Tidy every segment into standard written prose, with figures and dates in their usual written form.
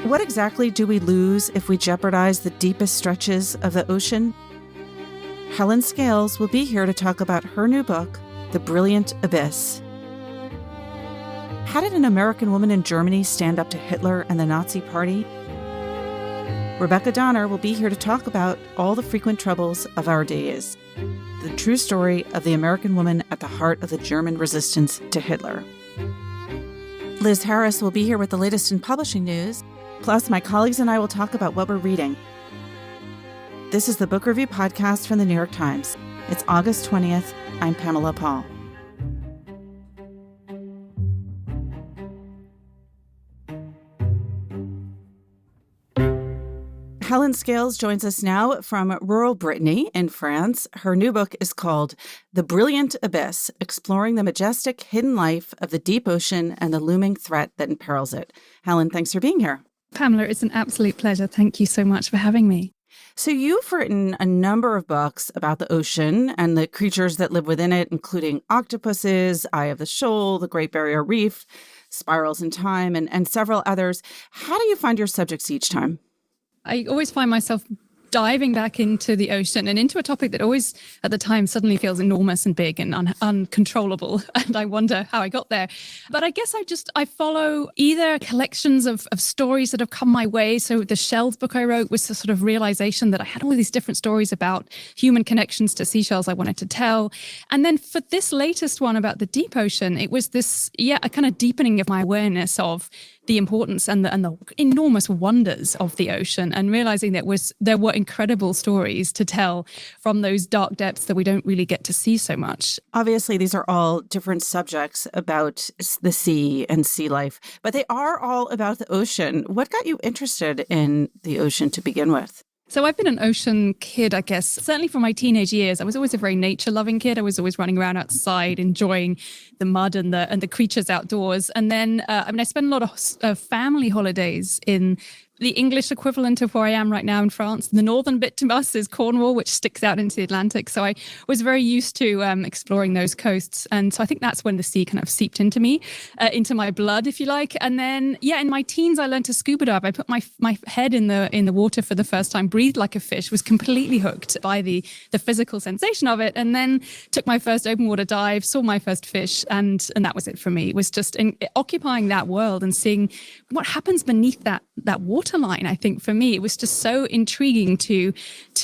What exactly do we lose if we jeopardize the deepest stretches of the ocean? Helen Scales will be here to talk about her new book, The Brilliant Abyss. How did an American woman in Germany stand up to Hitler and the Nazi Party? Rebecca Donner will be here to talk about all the frequent troubles of our days, the true story of the American woman at the heart of the German resistance to Hitler. Liz Harris will be here with the latest in publishing news. Plus, my colleagues and I will talk about what we're reading. This is the Book Review Podcast from the New York Times. It's August 20th. I'm Pamela Paul. Helen Scales joins us now from rural Brittany in France. Her new book is called The Brilliant Abyss, exploring the majestic hidden life of the deep ocean and the looming threat that imperils it. Helen, thanks for being here. Pamela, it's an absolute pleasure. Thank you so much for having me. So you've written a number of books about the ocean and the creatures that live within it, including octopuses, Eye of the Shoal, the Great Barrier Reef, Spirals in Time, and several others. How do you find your subjects each time? I always find myself diving back into the ocean and into a topic that always, at the time, suddenly feels enormous and big and uncontrollable. And I wonder how I got there. But I guess I follow either collections of stories that have come my way. So the Shells book I wrote was the sort of realization that I had all these different stories about human connections to seashells I wanted to tell. And then for this latest one about the deep ocean, it was this, a kind of deepening of my awareness of the importance and the enormous wonders of the ocean, and realizing that there were incredible stories to tell from those dark depths that we don't really get to see so much. Obviously, these are all different subjects about the sea and sea life, but they are all about the ocean. What got you interested in the ocean to begin with? So I've been an ocean kid, I guess, certainly from my teenage years. I was always a very nature-loving kid. I was always running around outside, enjoying the mud and the creatures outdoors. And then, I spent a lot of family holidays in the English equivalent of where I am right now in France. The northern bit to us is Cornwall, which sticks out into the Atlantic. So I was very used to exploring those coasts. And so I think that's when the sea kind of seeped into me, into my blood, if you like. And then, in my teens, I learned to scuba dive. I put my head in the water for the first time, breathed like a fish, was completely hooked by the physical sensation of it. And then took my first open water dive, saw my first fish, and that was it for me. It was just occupying that world and seeing what happens beneath that water line. I think for me, it was just so intriguing to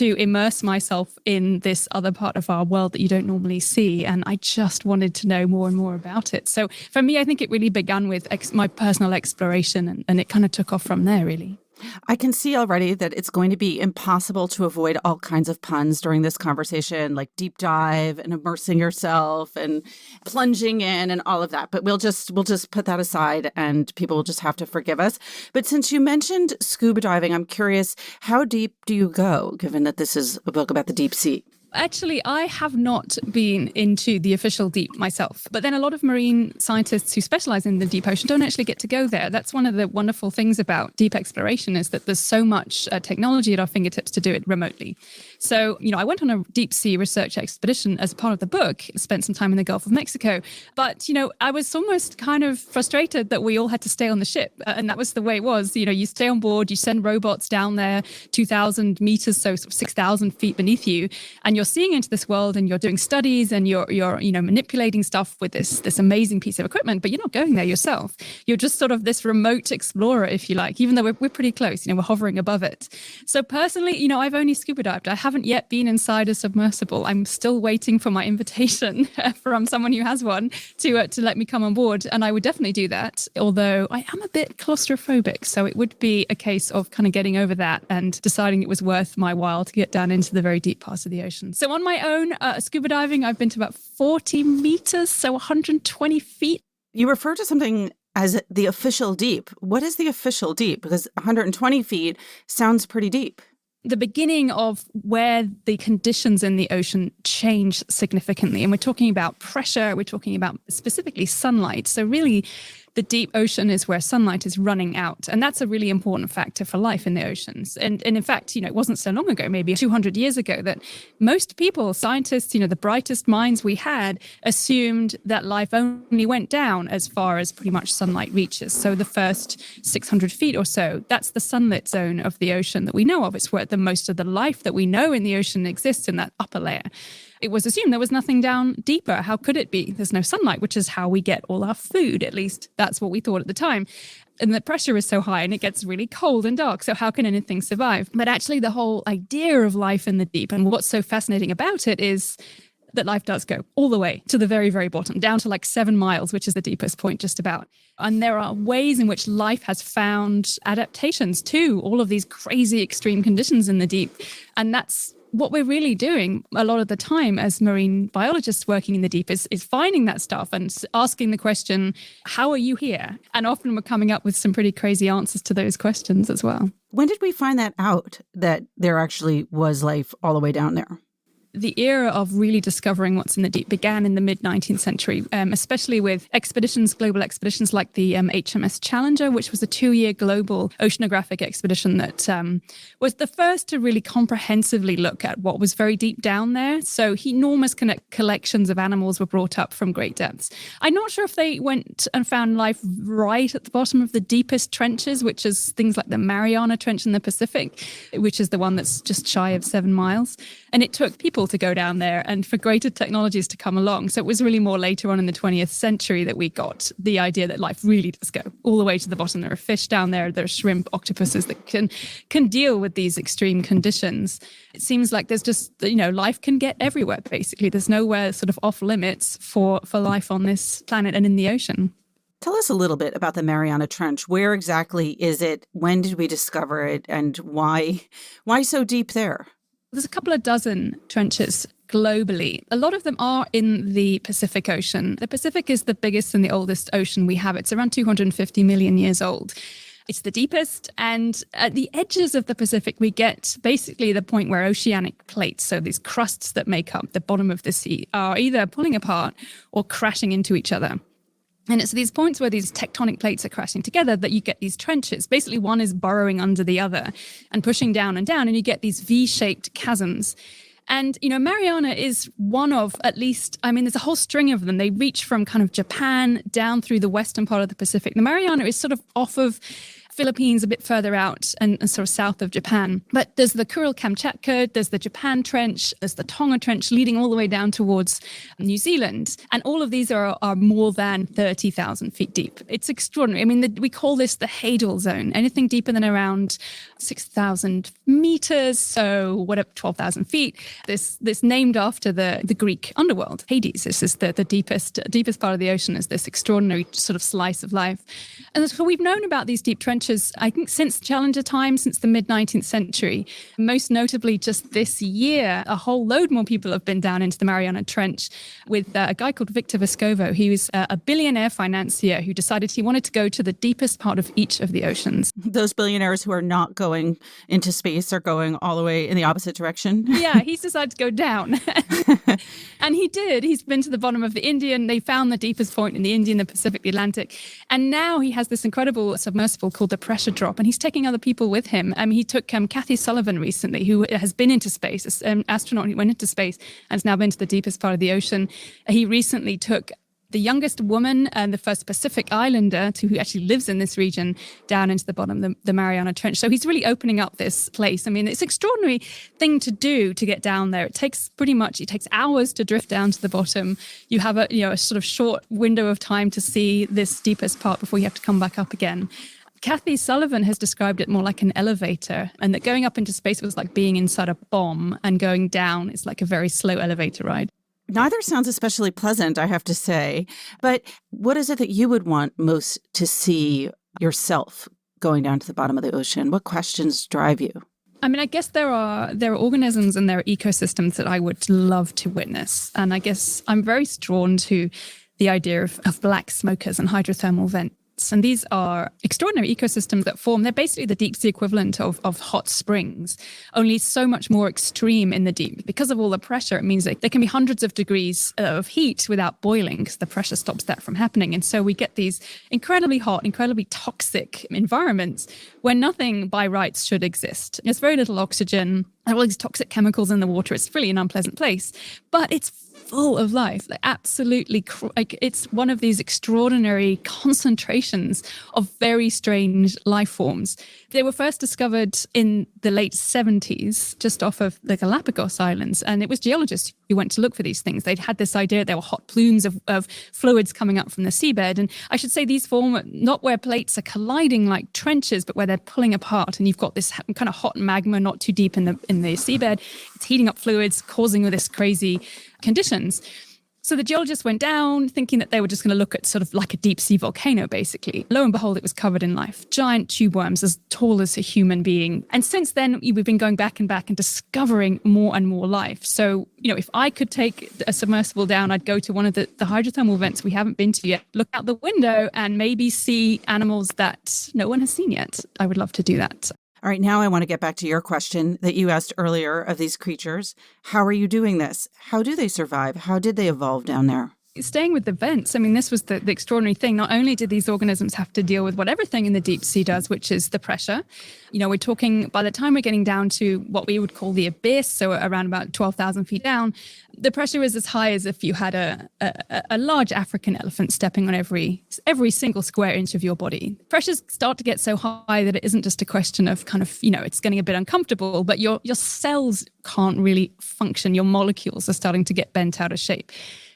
immerse myself in this other part of our world that you don't normally see. And I just wanted to know more and more about it. So for me, I think it really began with my personal exploration, and it kind of took off from there, really. I can see already that it's going to be impossible to avoid all kinds of puns during this conversation, like deep dive and immersing yourself and plunging in and all of that. But we'll just put that aside and people will just have to forgive us. But since you mentioned scuba diving, I'm curious, how deep do you go, given that this is a book about the deep sea? Actually, I have not been into the official deep myself, but then a lot of marine scientists who specialize in the deep ocean don't actually get to go there. That's one of the wonderful things about deep exploration, is that there's so much technology at our fingertips to do it remotely. So, I went on a deep sea research expedition as part of the book, spent some time in the Gulf of Mexico. But, I was almost kind of frustrated that we all had to stay on the ship. And that was the way it was. You stay on board, you send robots down there, 2,000 meters, so sort of 6,000 feet beneath you, and you're seeing into this world and you're doing studies and you're manipulating stuff with this amazing piece of equipment, but you're not going there yourself. You're just sort of this remote explorer, if you like, even though we're pretty close, we're hovering above it. So personally, I've only scuba dived. I haven't yet been inside a submersible. I'm still waiting for my invitation from someone who has one to let me come on board. And I would definitely do that, although I am a bit claustrophobic. So it would be a case of kind of getting over that and deciding it was worth my while to get down into the very deep parts of the ocean. So on my own, scuba diving, I've been to about 40 meters, so 120 feet. You refer to something as the official deep. What is the official deep? Because 120 feet sounds pretty deep. The beginning of where the conditions in the ocean change significantly. And we're talking about pressure, we're talking about specifically sunlight. So really the deep ocean is where sunlight is running out. And that's a really important factor for life in the oceans. And in fact, it wasn't so long ago, maybe 200 years ago, that most people, scientists, the brightest minds we had, assumed that life only went down as far as pretty much sunlight reaches. So the first 600 feet or so, that's the sunlit zone of the ocean that we know of. It's where the most of the life that we know in the ocean exists, in that upper layer. It was assumed there was nothing down deeper. How could it be? There's no sunlight, which is how we get all our food. At least that's what we thought at the time. And the pressure is so high and it gets really cold and dark. So how can anything survive? But actually the whole idea of life in the deep, and what's so fascinating about it, is that life does go all the way to the very, very bottom, down to like 7 miles, which is the deepest point just about. And there are ways in which life has found adaptations to all of these crazy extreme conditions in the deep. And that's what we're really doing a lot of the time as marine biologists working in the deep is finding that stuff and asking the question, how are you here? And often we're coming up with some pretty crazy answers to those questions as well. When did we find that out, that there actually was life all the way down there? The era of really discovering what's in the deep began in the mid-19th century, especially with expeditions, global expeditions like the HMS Challenger, which was a 2-year global oceanographic expedition that was the first to really comprehensively look at what was very deep down there. So enormous collections of animals were brought up from great depths. I'm not sure if they went and found life right at the bottom of the deepest trenches, which is things like the Mariana Trench in the Pacific, which is the one that's just shy of 7 miles. And it took people to go down there and for greater technologies to come along. So it was really more later on in the 20th century that we got the idea that life really does go all the way to the bottom. There are fish down there, there are shrimp, octopuses that can deal with these extreme conditions. It seems like there's just, life can get everywhere, basically. There's nowhere sort of off limits for life on this planet and in the ocean. Tell us a little bit about the Mariana Trench. Where exactly is it? When did we discover it? And why so deep there? There's a couple of dozen trenches globally. A lot of them are in the Pacific Ocean. The Pacific is the biggest and the oldest ocean we have. It's around 250 million years old. It's the deepest, and at the edges of the Pacific, we get basically the point where oceanic plates, so these crusts that make up the bottom of the sea, are either pulling apart or crashing into each other. And it's these points where these tectonic plates are crashing together that you get these trenches. Basically, one is burrowing under the other and pushing down, and you get these V-shaped chasms. And, Mariana is one of at least, there's a whole string of them. They reach from kind of Japan down through the western part of the Pacific. The Mariana is sort of off of Philippines, a bit further out and sort of south of Japan. But there's the Kuril-Kamchatka, there's the Japan Trench, there's the Tonga Trench leading all the way down towards New Zealand. And all of these are more than 30,000 feet deep. It's extraordinary. We call this the Hadal Zone. Anything deeper than around 6,000 meters, so 12,000 feet. This named after the Greek underworld, Hades. This is the deepest part of the ocean, is this extraordinary sort of slice of life. And so we've known about these deep trenches, I think, since Challenger time, since the mid-19th century. Most notably, just this year, a whole load more people have been down into the Mariana Trench with a guy called Victor Vescovo. He was a billionaire financier who decided he wanted to go to the deepest part of each of the oceans. Those billionaires who are not going into space are going all the way in the opposite direction. Yeah, he's decided to go down. And he did. He's been to the bottom of the Indian. They found the deepest point in the Indian, the Pacific, the Atlantic. And now he has this incredible submersible called the Pressure Drop, and he's taking other people with him. He took Kathy Sullivan recently, who has been into space, an astronaut who went into space and has now been to the deepest part of the ocean. He recently took the youngest woman and the first Pacific Islander who actually lives in this region down into the bottom of the Mariana Trench. So he's really opening up this place. It's an extraordinary thing to do to get down there. It takes hours to drift down to the bottom. You have a sort of short window of time to see this deepest part before you have to come back up again. Kathy Sullivan has described it more like an elevator, and that going up into space was like being inside a bomb, and going down is like a very slow elevator ride. Neither sounds especially pleasant, I have to say. But what is it that you would want most to see yourself going down to the bottom of the ocean? What questions drive you? I guess there are organisms and there are ecosystems that I would love to witness. And I guess I'm very drawn to the idea of black smokers and hydrothermal vents. vents. And these are extraordinary ecosystems that form. They're basically the deep sea equivalent of hot springs, only so much more extreme in the deep. Because of all the pressure, it means that there can be hundreds of degrees of heat without boiling because the pressure stops that from happening. And so we get these incredibly hot, incredibly toxic environments where nothing by rights should exist. There's very little oxygen, there are all these toxic chemicals in the water. It's really an unpleasant place, but it's full of life, like absolutely. It's one of these extraordinary concentrations of very strange life forms. They were first discovered in the late 70s, just off of the Galapagos Islands. And it was geologists who went to look for these things. They'd had this idea there were hot plumes of fluids coming up from the seabed. And I should say these form not where plates are colliding like trenches, but where they're pulling apart. And you've got this kind of hot magma not too deep in the seabed. It's heating up fluids, causing all this crazy conditions. So the geologists went down thinking that they were just going to look at sort of like a deep sea volcano, basically. Lo and behold, it was covered in life. Giant tube worms as tall as a human being. And since then, we've been going back and discovering more and more life. So, if I could take a submersible down, I'd go to one of the hydrothermal vents we haven't been to yet, look out the window and maybe see animals that no one has seen yet. I would love to do that. All right, now I want to get back to your question that you asked earlier of these creatures. How are you doing this? How do they survive? How did they evolve down there? Staying with the vents, I mean, this was the extraordinary thing. Not only did these organisms have to deal with what everything in the deep sea does, which is the pressure. We're talking, by the time we're getting down to what we would call the abyss, so around about 12,000 feet down, the pressure is as high as if you had a large African elephant stepping on every single square inch of your body. Pressures start to get so high that it isn't just a question of kind of, it's getting a bit uncomfortable, but your cells can't really function. Your molecules are starting to get bent out of shape.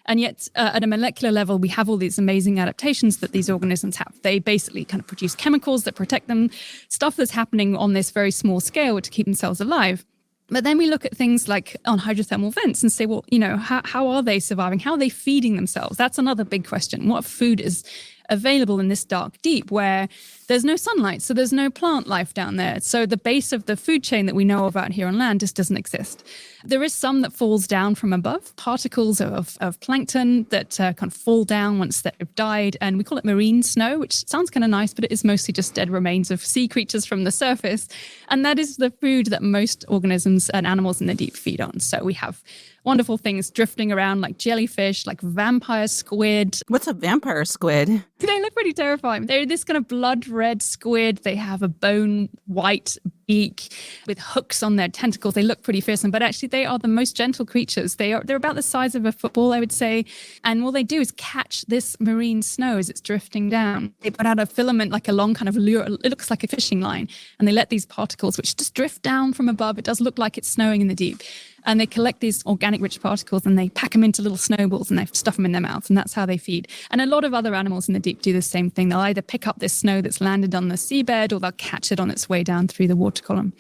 And yet, at a molecular level, we have all these amazing adaptations that these organisms have. They basically kind of produce chemicals that protect them, stuff that's happening on this very small scale to keep themselves alive. But then we look at things like on hydrothermal vents and say, well, how are they surviving? How are they feeding themselves? That's another big question. What food is available in this dark deep where there's no sunlight, so there's no plant life down there. So the base of the food chain that we know of out here on land just doesn't exist. There is some that falls down from above, particles of plankton that kind of fall down once they've died, and we call it marine snow, which sounds kind of nice, but it is mostly just dead remains of sea creatures from the surface. And that is the food that most organisms and animals in the deep feed on. So we have wonderful things drifting around like jellyfish, like vampire squid. What's a vampire squid? They look pretty terrifying. They're this kind of blood red squid. They have a bone white beak with hooks on their tentacles. They look pretty fearsome, but actually they are the most gentle creatures. They're about the size of a football, I would say. And all they do is catch this marine snow as it's drifting down. They put out a filament, like a long kind of lure. It looks like a fishing line. And they let these particles, which just drift down from above. It does look like it's snowing in the deep. And they collect these organic rich particles and they pack them into little snowballs and they stuff them in their mouths. And that's how they feed. And a lot of other animals in the deep do the same thing. They'll either pick up this snow that's landed on the seabed or they'll catch it on its way down through the water column.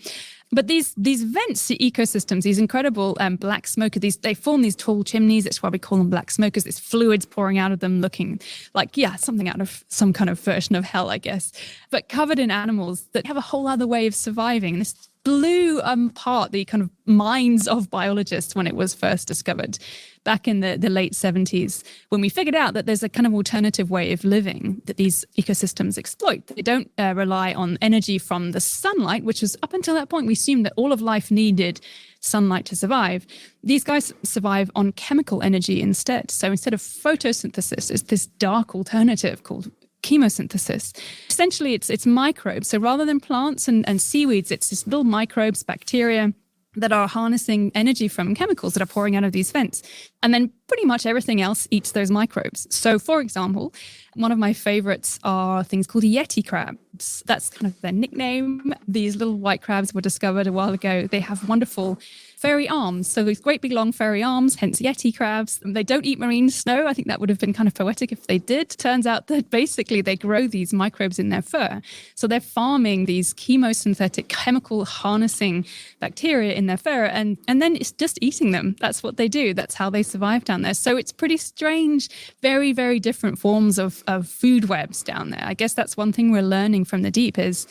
But these vents ecosystems, these incredible black smoke, they form these tall chimneys. That's why we call them black smokers. There's fluids pouring out of them looking like, something out of some kind of version of hell, I guess. But covered in animals that have a whole other way of surviving. And this blew apart the kind of minds of biologists when it was first discovered back in the late 70s, when we figured out that there's a kind of alternative way of living that these ecosystems exploit. They don't rely on energy from the sunlight, which was up until that point, we assumed that all of life needed sunlight to survive. These guys survive on chemical energy instead. So instead of photosynthesis, it's this dark alternative called chemosynthesis. Essentially, it's microbes. So rather than plants and seaweeds, it's just little microbes, bacteria that are harnessing energy from chemicals that are pouring out of these vents. And then pretty much everything else eats those microbes. So, for example, one of my favorites are things called yeti crabs. That's kind of their nickname. These little white crabs were discovered a while ago. They have wonderful fairy arms. So these great big long fairy arms, hence yeti crabs. They don't eat marine snow. I think that would have been kind of poetic if they did. Turns out that basically they grow these microbes in their fur. So they're farming these chemosynthetic chemical harnessing bacteria in their fur and then it's just eating them. That's what they do. That's how they survive down there. So it's pretty strange, very, very different forms of food webs down there. I guess that's one thing we're learning from the deep is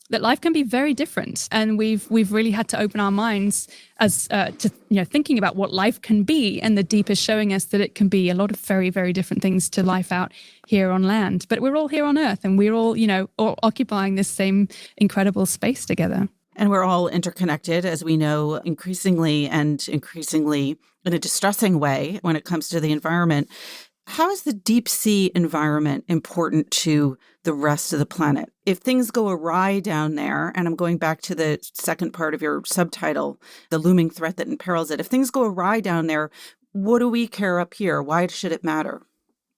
that life can be very different. And we've really had to open our minds as to thinking about what life can be. And the deep is showing us that it can be a lot of very, very different things to life out here on land. But we're all here on Earth, and we're all occupying this same incredible space together. And we're all interconnected, as we know, increasingly in a distressing way when it comes to the environment. How is the deep sea environment important to the rest of the planet? If things go awry down there, and I'm going back to the second part of your subtitle, the looming threat that imperils it, if things go awry down there, what do we care up here? Why should it matter?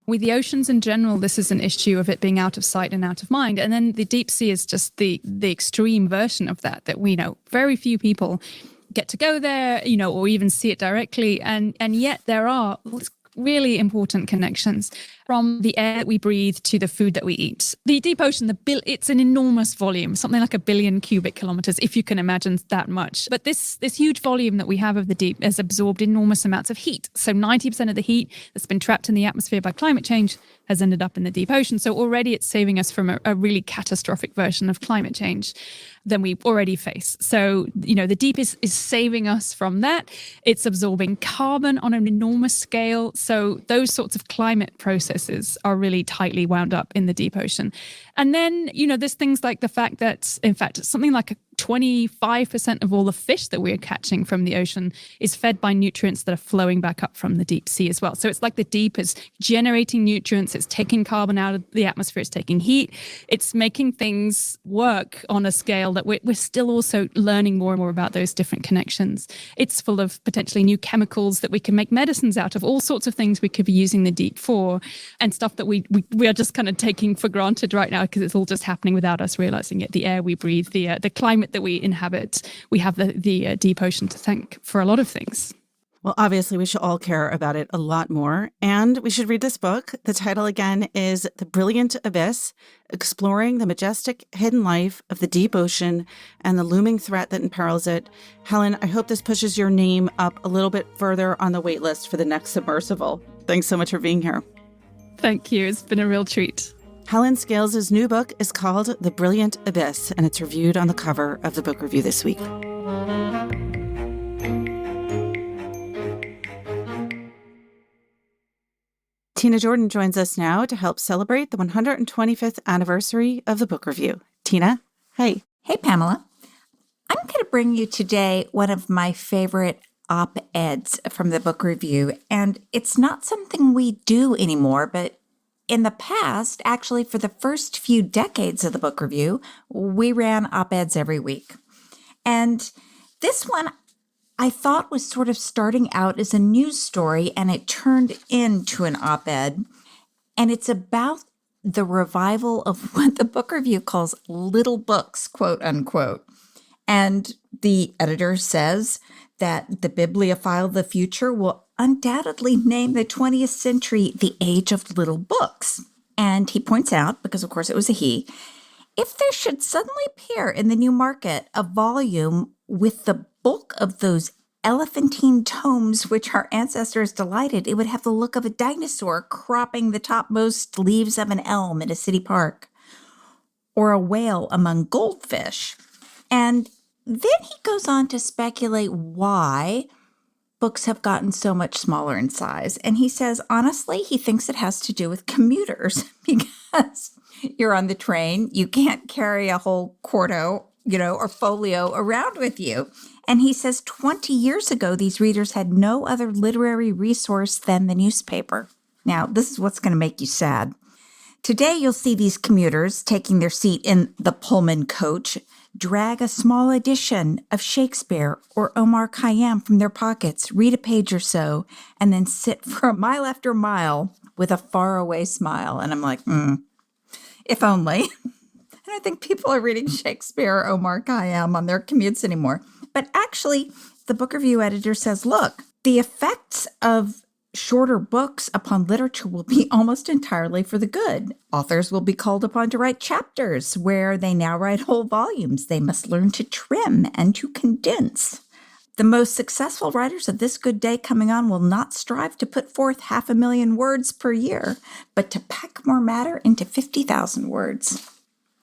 With the oceans in general, this is an issue of it being out of sight and out of mind. And then the deep sea is just the extreme version of that we know. Very few people get to go there, or even see it directly. And yet there are really important connections from the air that we breathe to the food that we eat. The deep ocean, it's an enormous volume, something like 1 billion cubic kilometers, if you can imagine that much. But this huge volume that we have of the deep has absorbed enormous amounts of heat. So 90% of the heat that's been trapped in the atmosphere by climate change has ended up in the deep ocean. So already it's saving us from a really catastrophic version of climate change than we already face. So, the deep is saving us from that. It's absorbing carbon on an enormous scale. So those sorts of climate processes are really tightly wound up in the deep ocean. And then, there's things like the fact that, in fact, something like 25% of all the fish that we're catching from the ocean is fed by nutrients that are flowing back up from the deep sea as well. So it's like the deep is generating nutrients, it's taking carbon out of the atmosphere, it's taking heat, it's making things work on a scale that we're still also learning more and more about those different connections. It's full of potentially new chemicals that we can make medicines out of, all sorts of things we could be using the deep for, and stuff that we are just kind of taking for granted right now because it's all just happening without us realizing it. The air we breathe, the climate that we inhabit, we have the deep ocean to thank for a lot of things. Well, obviously, we should all care about it a lot more. And we should read this book. The title again is The Brilliant Abyss, Exploring the Majestic Hidden Life of the Deep Ocean and the Looming Threat that Imperils It. Helen, I hope this pushes your name up a little bit further on the wait list for the next submersible. Thanks so much for being here. Thank you. It's been a real treat. Helen Scales' new book is called The Brilliant Abyss, and it's reviewed on the cover of the book review this week. Tina Jordan joins us now to help celebrate the 125th anniversary of the book review. Tina, hey. Hey, Pamela. I'm going to bring you today one of my favorite op-eds from the book review, and it's not something we do anymore, but in the past, actually for the first few decades of the book review, we ran op-eds every week. And this one I thought was sort of starting out as a news story, and it turned into an op-ed. And it's about the revival of what the book review calls little books, quote unquote. And the editor says that the bibliophile of the future will undoubtedly name the 20th century the age of little books. And he points out, because of course it was a he, if there should suddenly appear in the new market a volume with the bulk of those elephantine tomes which our ancestors delighted, it would have the look of a dinosaur cropping the topmost leaves of an elm in a city park, or a whale among goldfish. And then he goes on to speculate why books have gotten so much smaller in size. And he says, honestly, he thinks it has to do with commuters because you're on the train, you can't carry a whole quarto, or folio around with you. And he says 20 years ago, these readers had no other literary resource than the newspaper. Now, this is what's going to make you sad. Today, you'll see these commuters taking their seat in the Pullman coach drag a small edition of Shakespeare or Omar Khayyam from their pockets, read a page or so, and then sit for a mile after mile with a faraway smile. And I'm like, if only. I don't think people are reading Shakespeare or Omar Khayyam on their commutes anymore. But actually, the book review editor says, look, the effects of shorter books upon literature will be almost entirely for the good. Authors will be called upon to write chapters where they now write whole volumes. They must learn to trim and to condense. The most successful writers of this good day coming on will not strive to put forth 500,000 words per year, but to pack more matter into 50,000 words.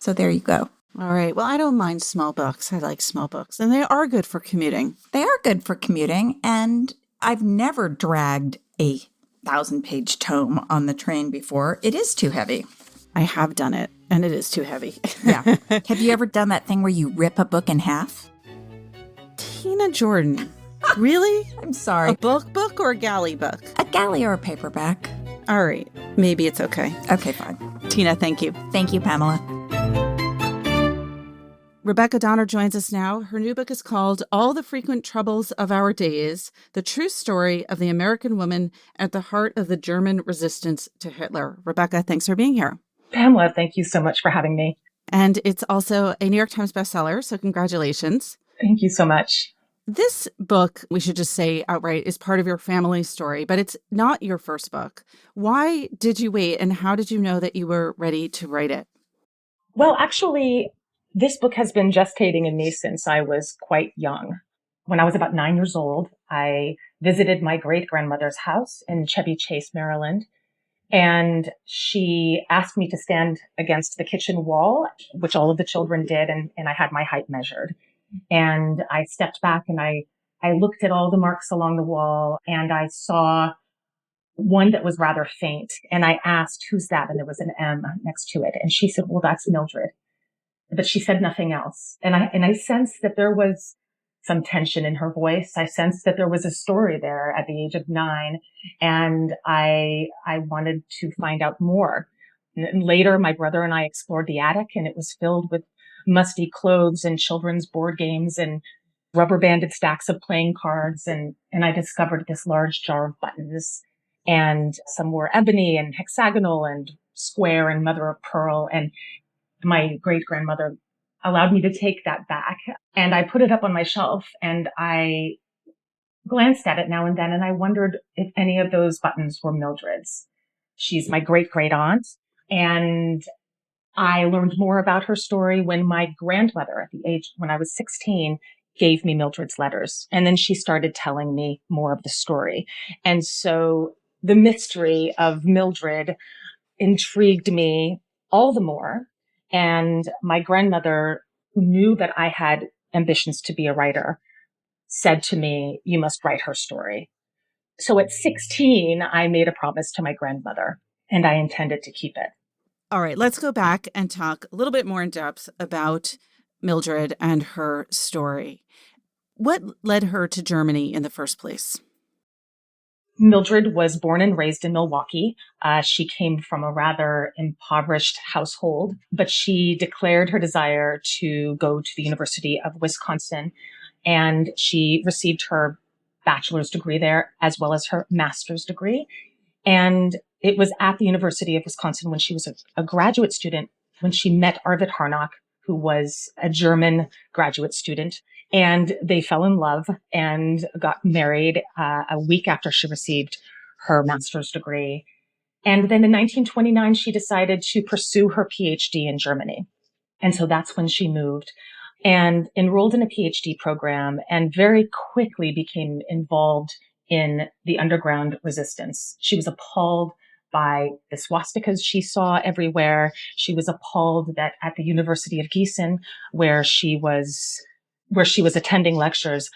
So there you go. All right. Well, I don't mind small books. I like small books, and they are good for commuting. They are good for commuting, and I've never dragged a 1,000-page tome on the train before. It is too heavy. I have done it, and it is too heavy. Yeah. Have you ever done that thing where you rip a book in half? Tina Jordan. Really? I'm sorry. A book or a galley book? A galley or a paperback? All right. Maybe it's okay. Okay, fine. Tina, thank you. Thank you, Pamela. Rebecca Donner joins us now. Her new book is called All the Frequent Troubles of Our Days, the true story of the American woman at the heart of the German resistance to Hitler. Rebecca, thanks for being here. Pamela, thank you so much for having me. And it's also a New York Times bestseller, so congratulations. Thank you so much. This book, we should just say outright, is part of your family story, but it's not your first book. Why did you wait, and how did you know that you were ready to write it? Well, actually, this book has been gestating in me since I was quite young. When I was about 9 years old, I visited my great-grandmother's house in Chevy Chase, Maryland, and she asked me to stand against the kitchen wall, which all of the children did, and I had my height measured. And I stepped back and I looked at all the marks along the wall, and I saw one that was rather faint. And I asked, "Who's that?" And there was an M next to it. And she said, "Well, that's Mildred." But she said nothing else. And I sensed that there was some tension in her voice. I sensed that there was a story there at the age of 9. And I wanted to find out more. And later, my brother and I explored the attic, and it was filled with musty clothes and children's board games and rubber banded stacks of playing cards. And I discovered this large jar of buttons, and some were ebony and hexagonal and square and mother of pearl. And my great grandmother allowed me to take that back, and I put it up on my shelf, and I glanced at it now and then, and I wondered if any of those buttons were Mildred's. She's my great great aunt, and I learned more about her story when my grandmother, at the age when I was 16, gave me Mildred's letters. And then she started telling me more of the story. And so the mystery of Mildred intrigued me all the more. And my grandmother, who knew that I had ambitions to be a writer, said to me, "You must write her story." So at 16, I made a promise to my grandmother, and I intended to keep it. All right, let's go back and talk a little bit more in depth about Mildred and her story. What led her to Germany in the first place? Mildred was born and raised in Milwaukee. She came from a rather impoverished household, but she declared her desire to go to the University of Wisconsin, and she received her bachelor's degree there as well as her master's degree. And it was at the University of Wisconsin when she was a graduate student when she met Arvid Harnack, who was a German graduate student. And they fell in love and got married a week after she received her master's degree. And then in 1929, she decided to pursue her PhD in Germany. And so that's when she moved and enrolled in a PhD program and very quickly became involved in the underground resistance. She was appalled by the swastikas she saw everywhere. She was appalled that at the University of Gießen, where she was attending lectures,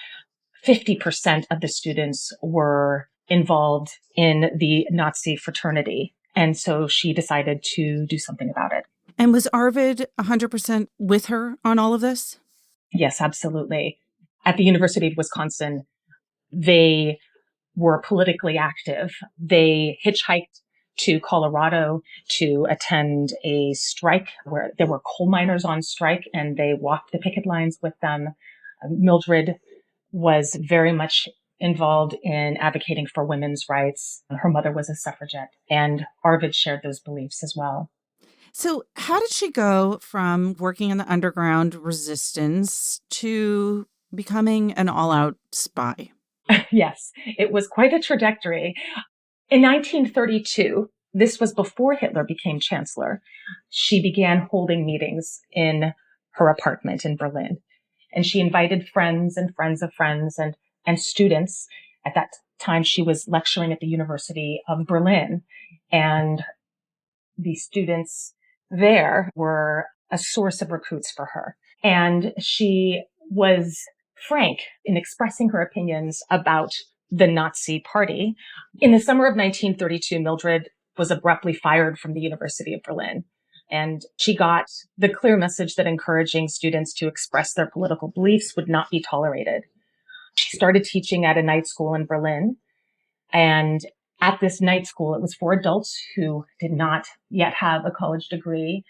50% of the students were involved in the Nazi fraternity. And so she decided to do something about it. And was Arvid 100% with her on all of this? Yes, absolutely. At the University of Wisconsin, they were politically active. They hitchhiked to Colorado to attend a strike where there were coal miners on strike, and they walked the picket lines with them. Mildred was very much involved in advocating for women's rights. Her mother was a suffragette, and Arvid shared those beliefs as well. So how did she go from working in the underground resistance to becoming an all-out spy? Yes, it was quite a trajectory. In 1932, this was before Hitler became chancellor, she began holding meetings in her apartment in Berlin. And she invited friends and friends of friends and students. At that time, she was lecturing at the University of Berlin. And the students there were a source of recruits for her. And she was frank in expressing her opinions about the Nazi Party. In the summer of 1932, Mildred was abruptly fired from the University of Berlin. And she got the clear message that encouraging students to express their political beliefs would not be tolerated. She started teaching at a night school in Berlin. And at this night school, it was for adults who did not yet have a college degree.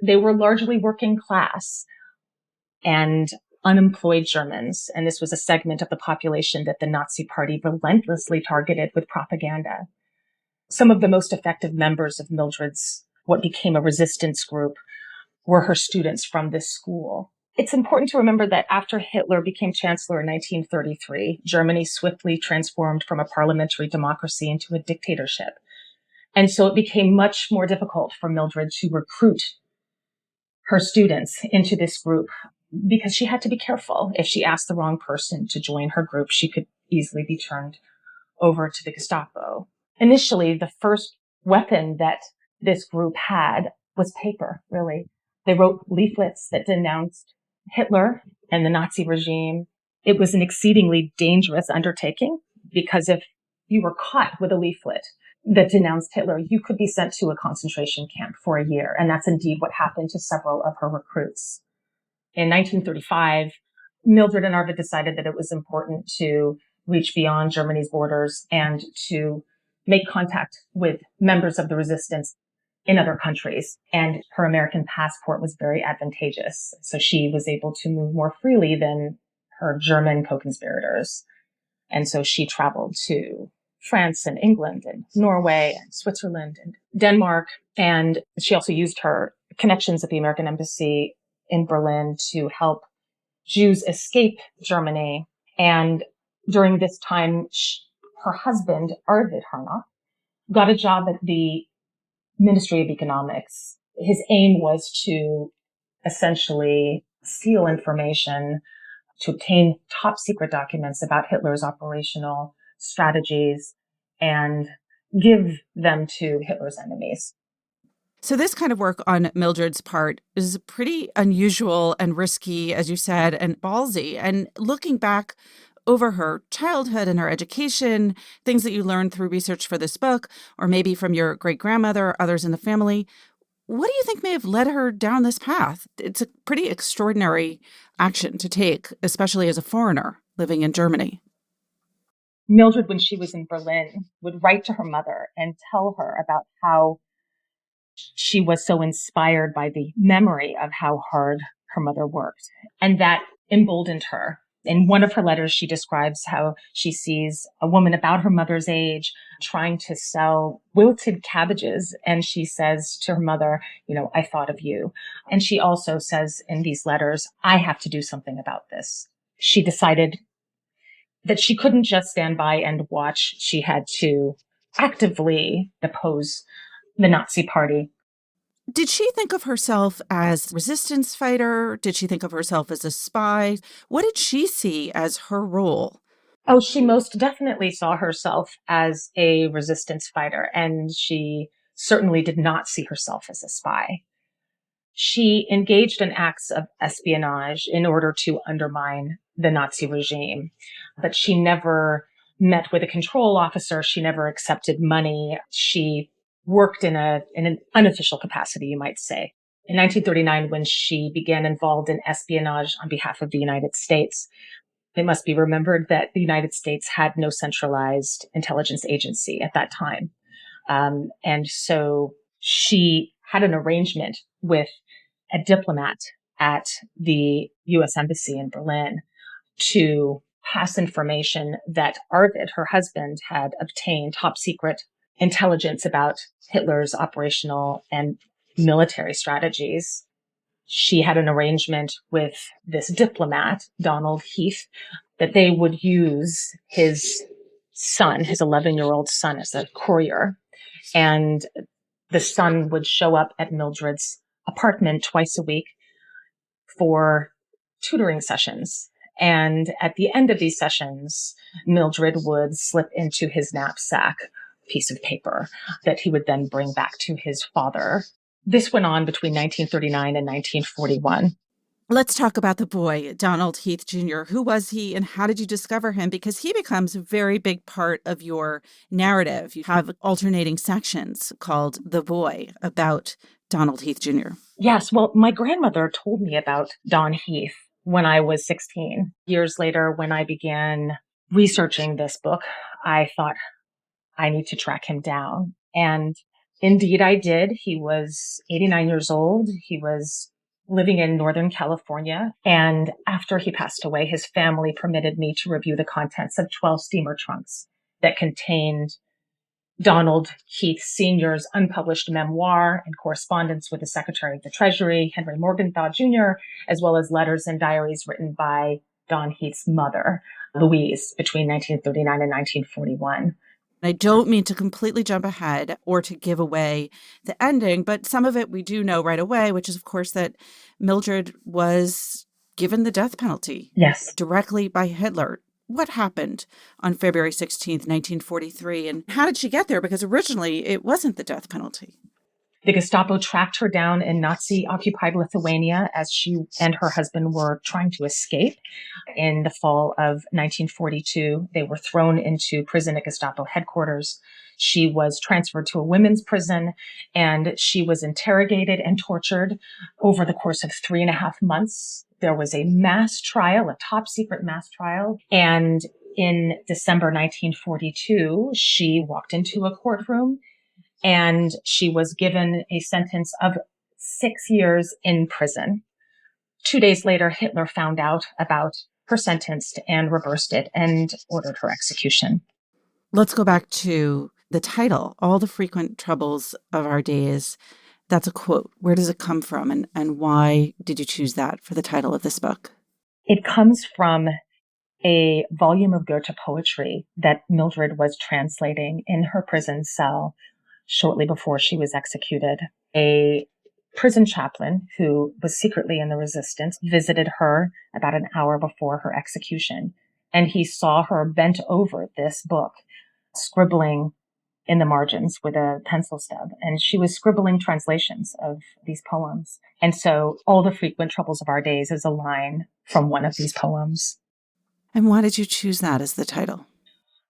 They were largely working class and unemployed Germans. And this was a segment of the population that the Nazi Party relentlessly targeted with propaganda. Some of the most effective members of Mildred's, what became a resistance group, were her students from this school. It's important to remember that after Hitler became chancellor in 1933, Germany swiftly transformed from a parliamentary democracy into a dictatorship. And so it became much more difficult for Mildred to recruit her students into this group because she had to be careful. If she asked the wrong person to join her group, she could easily be turned over to the Gestapo. Initially, the first weapon that this group had was paper, really. They wrote leaflets that denounced Hitler and the Nazi regime. It was an exceedingly dangerous undertaking because if you were caught with a leaflet that denounced Hitler, you could be sent to a concentration camp for a year. And that's indeed what happened to several of her recruits. In 1935, Mildred and Arvid decided that it was important to reach beyond Germany's borders and to make contact with members of the resistance in other countries. And her American passport was very advantageous. So she was able to move more freely than her German co-conspirators. And so she traveled to France and England and Norway and Switzerland and Denmark. And she also used her connections at the American Embassy in Berlin to help Jews escape Germany. And during this time, her husband, Arvid Harnack, got a job at the Ministry of Economics. His aim was to essentially steal information to obtain top secret documents about Hitler's operational strategies and give them to Hitler's enemies. So this kind of work on Mildred's part is pretty unusual and risky, as you said, and ballsy. And looking back over her childhood and her education, things that you learned through research for this book, or maybe from your great-grandmother or others in the family, what do you think may have led her down this path? It's a pretty extraordinary action to take, especially as a foreigner living in Germany. Mildred, when she was in Berlin, would write to her mother and tell her about how she was so inspired by the memory of how hard her mother worked. And that emboldened her. In one of her letters, she describes how she sees a woman about her mother's age trying to sell wilted cabbages. And she says to her mother, I thought of you. And she also says in these letters, I have to do something about this. She decided that she couldn't just stand by and watch. She had to actively oppose the Nazi Party. Did she think of herself as a resistance fighter? Did she think of herself as a spy? What did she see as her role? Oh, she most definitely saw herself as a resistance fighter, and she certainly did not see herself as a spy. She engaged in acts of espionage in order to undermine the Nazi regime, but she never met with a control officer. She never accepted money. She worked in an unofficial capacity, you might say. In 1939, when she began involved in espionage on behalf of the United States, it must be remembered that the United States had no centralized intelligence agency at that time. And so she had an arrangement with a diplomat at the U.S. Embassy in Berlin to pass information that Arvid, her husband, had obtained top secret intelligence about Hitler's operational and military strategies. She had an arrangement with this diplomat, Donald Heath, that they would use his son, his 11-year-old son, as a courier. And the son would show up at Mildred's apartment twice a week for tutoring sessions. And at the end of these sessions, Mildred would slip into his knapsack a piece of paper that he would then bring back to his father. This went on between 1939 and 1941. Let's talk about the boy, Donald Heath Jr. Who was he and how did you discover him? Because he becomes a very big part of your narrative. You have alternating sections called The Boy about Donald Heath Jr. Yes, well, my grandmother told me about Don Heath when I was 16. Years later, when I began researching this book, I thought I need to track him down. And indeed, I did. He was 89 years old. He was living in Northern California. And after he passed away, his family permitted me to review the contents of 12 steamer trunks that contained Donald Heath Sr.'s unpublished memoir and correspondence with the Secretary of the Treasury, Henry Morgenthau Jr., as well as letters and diaries written by Don Heath's mother, Louise, between 1939 and 1941. I don't mean to completely jump ahead or to give away the ending, but some of it we do know right away, which is, of course, that Mildred was given the death penalty. Yes. Directly by Hitler. What happened on February 16th, 1943, and how did she get there? Because originally it wasn't the death penalty. The Gestapo tracked her down in Nazi-occupied Lithuania as she and her husband were trying to escape. In the fall of 1942, they were thrown into prison at Gestapo headquarters. She was transferred to a women's prison, and she was interrogated and tortured over the course of 3.5 months. There was a mass trial, a top secret mass trial, and in December 1942, she walked into a courtroom and she was given a sentence of 6 years in prison. 2 days later, Hitler found out about her sentence and reversed it and ordered her execution. Let's go back to the title, All the Frequent Troubles of Our Days. That's a quote. Where does it come from, and why did you choose that for the title of this book? It comes from a volume of Goethe poetry that Mildred was translating in her prison cell shortly before she was executed. A prison chaplain who was secretly in the resistance visited her about an hour before her execution, and he saw her bent over this book, scribbling in the margins with a pencil stub, and she was scribbling translations of these poems. And so All the Frequent Troubles of Our Days is a line from one of these poems. And why did you choose that as the title?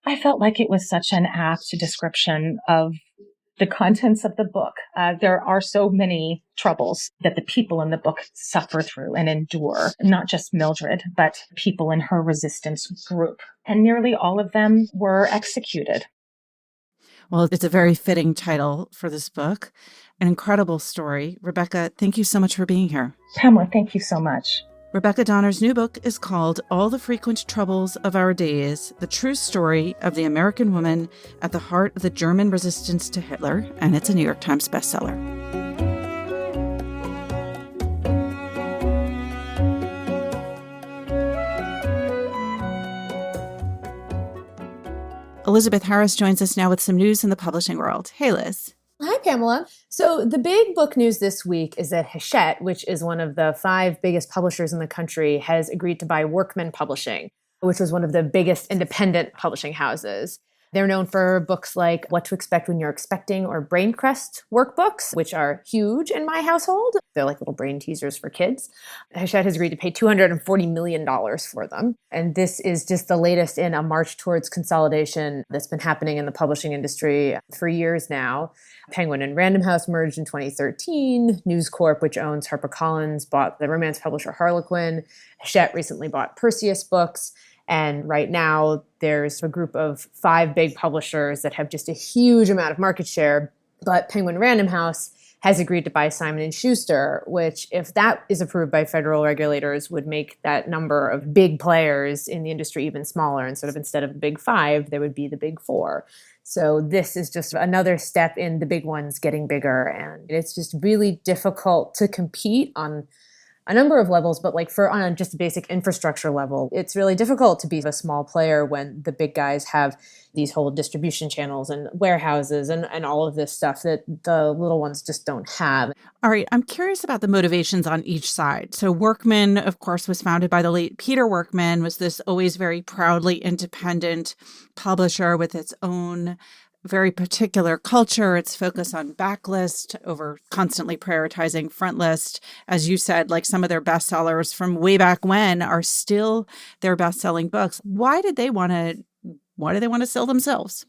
I felt like it was such an apt description of the contents of the book. There are so many troubles that the people in the book suffer through and endure, not just Mildred, but people in her resistance group. And nearly all of them were executed. Well, it's a very fitting title for this book. An incredible story. Rebecca, thank you so much for being here. Pamela, thank you so much. Rebecca Donner's new book is called All the Frequent Troubles of Our Days, the true story of the American woman at the heart of the German resistance to Hitler, and it's a New York Times bestseller. Elizabeth Harris joins us now with some news in the publishing world. Hey, Liz. Hi, Pamela. So the big book news this week is that Hachette, which is one of the 5 biggest publishers in the country, has agreed to buy Workman Publishing, which was one of the biggest independent publishing houses. They're known for books like What to Expect When You're Expecting or Braincrest workbooks, which are huge in my household. They're like little brain teasers for kids. Hachette has agreed to pay $240 million for them. And this is just the latest in a march towards consolidation that's been haching in the publishing industry for years now. Penguin and Random House merged in 2013. News Corp, which owns HarperCollins, bought the romance publisher Harlequin. Hachette recently bought Perseus Books. And right now, there's a group of 5 big publishers that have just a huge amount of market share. But Penguin Random House has agreed to buy Simon & Schuster, which, if that is approved by federal regulators, would make that number of big players in the industry even smaller. And sort of instead of the big 5, there would be the big 4. So this is just another step in the big ones getting bigger. And it's just really difficult to compete on a number of levels, but like on just a basic infrastructure level, it's really difficult to be a small player when the big guys have these whole distribution channels and warehouses and all of this stuff that the little ones just don't have. All right. I'm curious about the motivations on each side. So Workman, of course, was founded by the late Peter Workman, was this always very proudly independent publisher with its own very particular culture. It's focused on backlist over constantly prioritizing front list. As you said, like some of their bestsellers from way back when are still their best-selling books. Why do they want to sell themselves?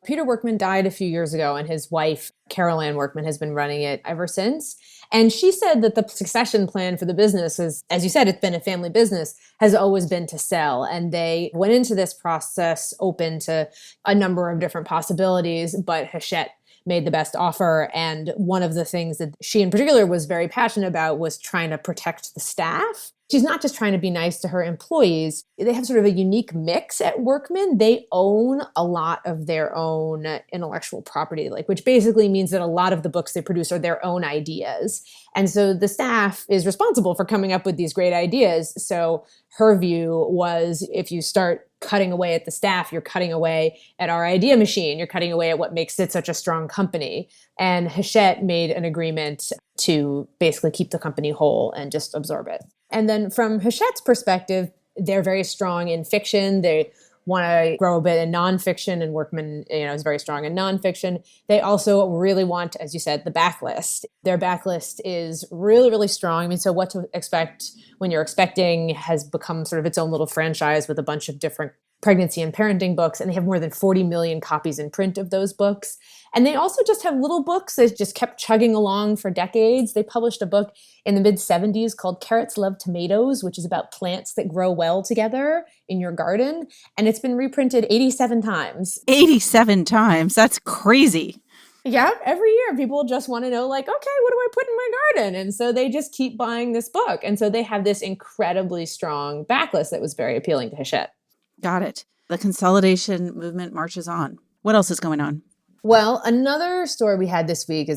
Peter Workman died a few years ago, and his wife, Carol Ann Workman, has been running it ever since. And she said that the succession plan for the business is, as you said, it's been a family business, has always been to sell. And they went into this process open to a number of different possibilities, but Hachette made the best offer. And one of the things that she in particular was very passionate about was trying to protect the staff. She's not just trying to be nice to her employees. They have sort of a unique mix at Workman. They own a lot of their own intellectual property, which basically means that a lot of the books they produce are their own ideas. And so the staff is responsible for coming up with these great ideas. So her view was, if you start cutting away at the staff, you're cutting away at our idea machine. You're cutting away at what makes it such a strong company. And Hachette made an agreement to basically keep the company whole and just absorb it. And then from Hachette's perspective, they're very strong in fiction. They want to grow a bit in nonfiction, and Workman, is very strong in nonfiction. They also really want, as you said, the backlist. Their backlist is really, really strong. I mean, so What to Expect When You're Expecting has become sort of its own little franchise with a bunch of different pregnancy and parenting books, and they have more than 40 million copies in print of those books. And they also just have little books that just kept chugging along for decades. They published a book in the mid-70s called Carrots Love Tomatoes, which is about plants that grow well together in your garden. And it's been reprinted 87 times. 87 times? That's crazy. Yeah, every year people just want to know, okay, what do I put in my garden? And so they just keep buying this book. And so they have this incredibly strong backlist that was very appealing to Hachette. Got it. The consolidation movement marches on. What else is going on? Well, another story we had this week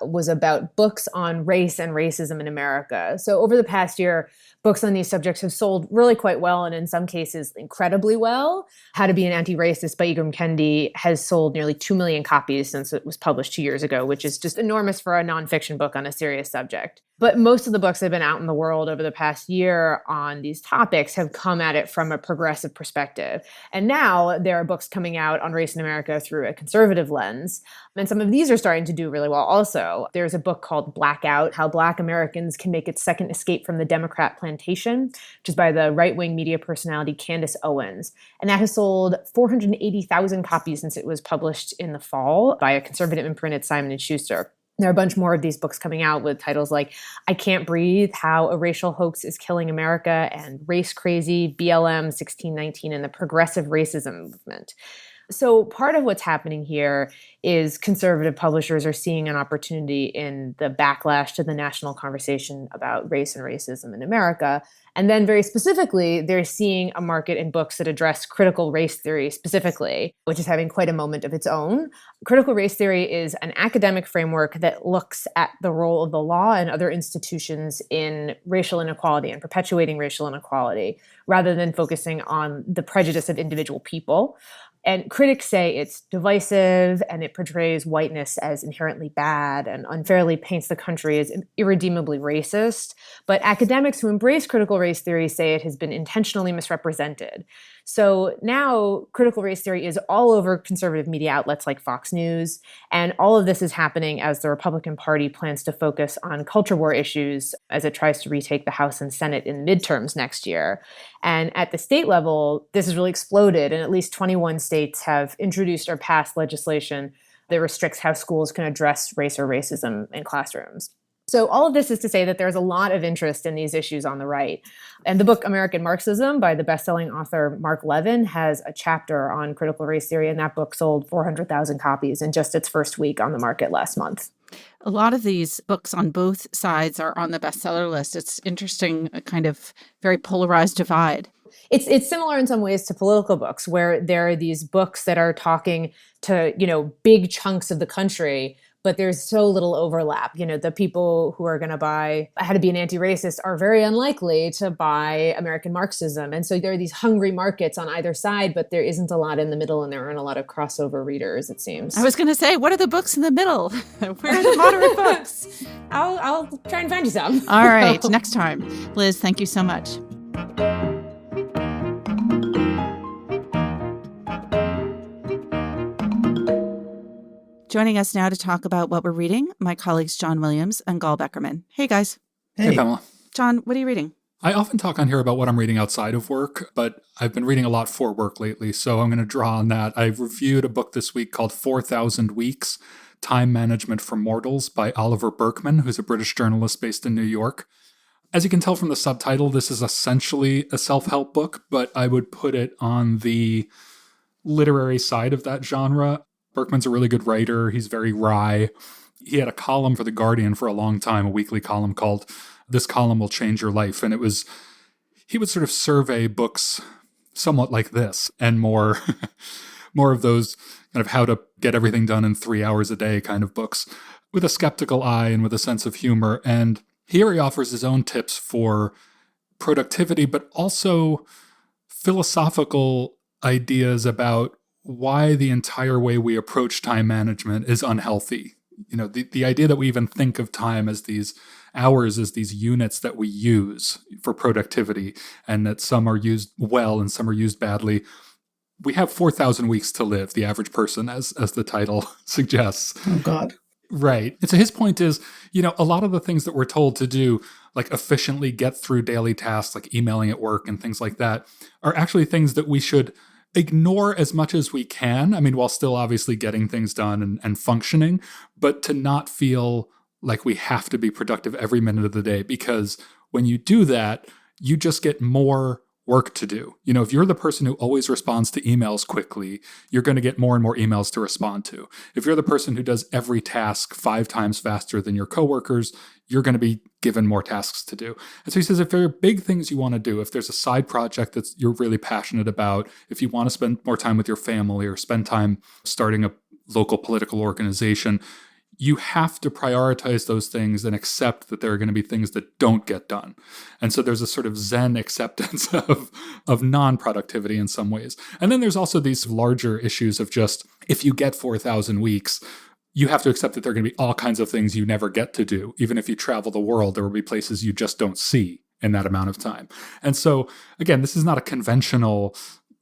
was about books on race and racism in America. So over the past year, books on these subjects have sold really quite well, and in some cases, incredibly well. How to Be an Anti-Racist by Ibram Kendi has sold nearly 2 million copies since it was published 2 years ago, which is just enormous for a nonfiction book on a serious subject. But most of the books that have been out in the world over the past year on these topics have come at it from a progressive perspective. And now there are books coming out on race in America through a conservative lens. And some of these are starting to do really well also. There's a book called Blackout, How Black Americans Can Make Its Second Escape from the Democrat Plantation, which is by the right-wing media personality Candace Owens. And that has sold 480,000 copies since it was published in the fall by a conservative imprint at Simon & Schuster. There are a bunch more of these books coming out with titles like I Can't Breathe, How a Racial Hoax is Killing America, and Race Crazy, BLM 1619, and the Progressive Racism Movement. So part of what's happening here is conservative publishers are seeing an opportunity in the backlash to the national conversation about race and racism in America. And then very specifically, they're seeing a market in books that address critical race theory specifically, which is having quite a moment of its own. Critical race theory is an academic framework that looks at the role of the law and other institutions in racial inequality and perpetuating racial inequality, rather than focusing on the prejudice of individual people. And critics say it's divisive and it portrays whiteness as inherently bad and unfairly paints the country as irredeemably racist. But academics who embrace critical race theory say it has been intentionally misrepresented. So now critical race theory is all over conservative media outlets like Fox News. And all of this is happening as the Republican Party plans to focus on culture war issues as it tries to retake the House and Senate in midterms next year. And at the state level, this has really exploded, and at least 21 states have introduced or passed legislation that restricts how schools can address race or racism in classrooms. So all of this is to say that there's a lot of interest in these issues on the right. And the book American Marxism by the best-selling author Mark Levin has a chapter on critical race theory, and that book sold 400,000 copies in just its first week on the market last month. A lot of these books on both sides are on the bestseller list. It's interesting, a kind of very polarized divide. It's similar in some ways to political books, where there are these books that are talking to, big chunks of the country, but there's so little overlap. The people who are going to buy How to Be an Anti-Racist are very unlikely to buy American Marxism. And so there are these hungry markets on either side, but there isn't a lot in the middle, and there aren't a lot of crossover readers, it seems. I was going to say, what are the books in the middle? Where are the moderate books? I'll try and find you some. All right, next time. Liz, thank you so much. Joining us now to talk about what we're reading, my colleagues John Williams and Gal Beckerman. Hey, guys. Hey, Pamela. John, what are you reading? I often talk on here about what I'm reading outside of work, but I've been reading a lot for work lately, so I'm going to draw on that. I've reviewed a book this week called 4,000 Weeks, Time Management for Mortals by Oliver Burkeman, who's a British journalist based in New York. As you can tell from the subtitle, this is essentially a self-help book, but I would put it on the literary side of that genre. Berkman's a really good writer. He's very wry. He had a column for The Guardian for a long time, a weekly column called This Column Will Change Your Life. And he would sort of survey books somewhat like this and more of those kind of how to get everything done in 3 hours a day kind of books with a skeptical eye and with a sense of humor. And here he offers his own tips for productivity, but also philosophical ideas about why the entire way we approach time management is unhealthy. You know, the idea that we even think of time as these hours, as these units that we use for productivity, and that some are used well and some are used badly. We have 4,000 weeks to live, the average person, as the title suggests. Oh, God. Right. And so his point is, you know, a lot of the things that we're told to do, like efficiently get through daily tasks, like emailing at work and things like that, are actually things that we should ignore as much as we can. I mean, while still obviously getting things done and functioning, but to not feel like we have to be productive every minute of the day, because when you do that, you just get more work to do. You know, if you're the person who always responds to emails quickly, you're going to get more and more emails to respond to. If you're the person who does every task 5 times faster than your coworkers, you're going to be given more tasks to do. And so he says, if there are big things you want to do, if there's a side project that you're really passionate about, if you want to spend more time with your family or spend time starting a local political organization, you have to prioritize those things and accept that there are going to be things that don't get done. And so there's a sort of Zen acceptance of non-productivity in some ways. And then there's also these larger issues of just, if you get 4,000 weeks, you have to accept that there are going to be all kinds of things you never get to do. Even if you travel the world, there will be places you just don't see in that amount of time. And so, again, this is not a conventional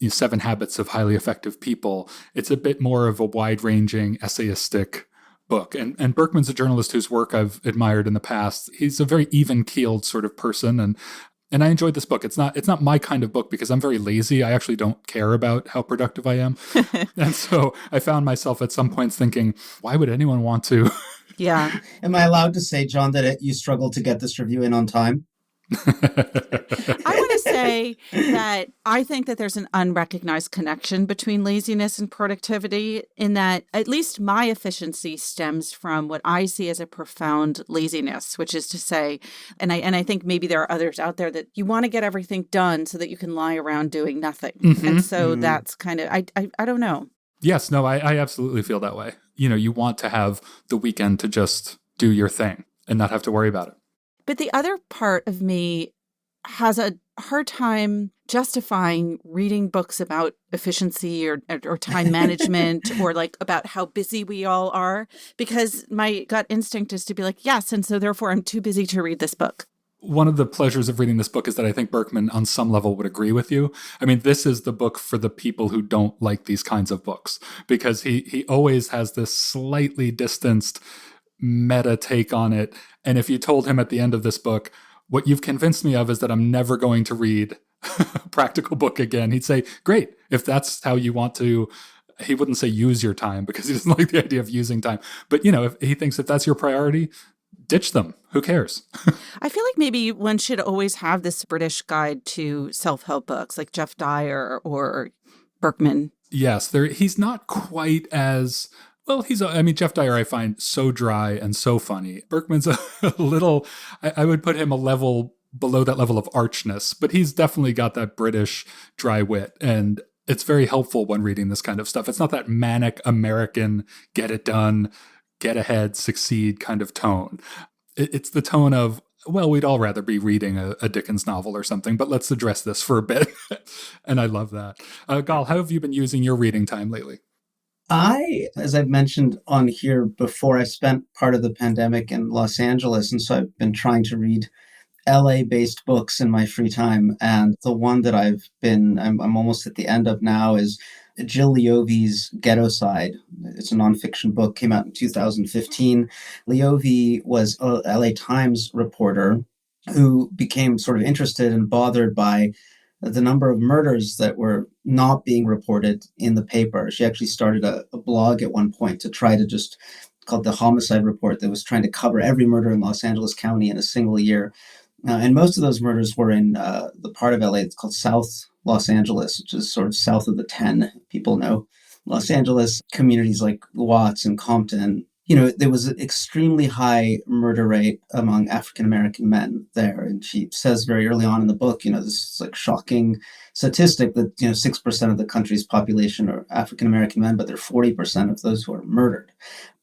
7 Habits of Highly Effective People. It's a bit more of a wide-ranging, essayistic book. And Berkman's a journalist whose work I've admired in the past. He's a very even-keeled sort of person, and I enjoyed this book. It's not my kind of book because I'm very lazy. I actually don't care about how productive I am. And so I found myself at some points thinking, why would anyone want to? Yeah. Am I allowed to say, John, that you struggled to get this review in on time? I want to say that I think that there's an unrecognized connection between laziness and productivity, in that at least my efficiency stems from what I see as a profound laziness, which is to say, and I think maybe there are others out there, that you want to get everything done so that you can lie around doing nothing. Mm-hmm. And so that's kind of, I don't know. Yes, no, I absolutely feel that way. You know, you want to have the weekend to just do your thing and not have to worry about it. But the other part of me has a hard time justifying reading books about efficiency or time management or like about how busy we all are, because my gut instinct is to be like, yes, and so therefore I'm too busy to read this book. One of the pleasures of reading this book is that I think Berkman on some level would agree with you. I mean, this is the book for the people who don't like these kinds of books, because he always has this slightly distanced meta take on it. And if you told him at the end of this book, what you've convinced me of is that I'm never going to read a practical book again, he'd say, great, if that's how you want to. He wouldn't say use your time, because he doesn't like the idea of using time. But, you know, if he thinks if that's your priority, ditch them. Who cares? I feel like maybe one should always have this British guide to self-help books like Jeff Dyer or Berkman. Yes, he's not quite as... Well, Jeff Dyer I find so dry and so funny. Berkman's a little, I would put him a level below that level of archness, but he's definitely got that British dry wit. And it's very helpful when reading this kind of stuff. It's not that manic American, get it done, get ahead, succeed kind of tone. It's the tone of, well, we'd all rather be reading a Dickens novel or something, but let's address this for a bit. And I love that. Gal, how have you been using your reading time lately? As I've mentioned on here before, I spent part of the pandemic in Los Angeles, and so I've been trying to read LA-based books in my free time. And the one that I'm almost at the end of now is Jill Leovey's Ghetto Side. It's a nonfiction book, came out in 2015. Leovey was a LA Times reporter who became sort of interested and bothered by the number of murders that were not being reported in the paper. She actually started a blog at one point to try to just called the Homicide Report that was trying to cover every murder in Los Angeles County in a single year. And most of those murders were in the part of LA that's called South Los Angeles, which is sort of south of the 10. People know Los Angeles, communities like Watts and Compton. There was an extremely high murder rate among African-American men there. And she says very early on in the book, this is like shocking statistic that, 6% of the country's population are African-American men, but they're 40% of those who are murdered.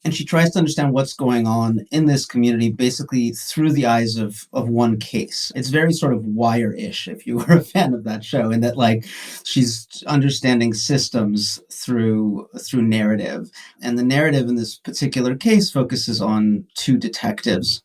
And she tries to understand what's going on in this community, basically through the eyes of one case. It's very sort of Wire-ish, if you were a fan of that show, in that like she's understanding systems through narrative. And the narrative in this particular case focuses on two detectives.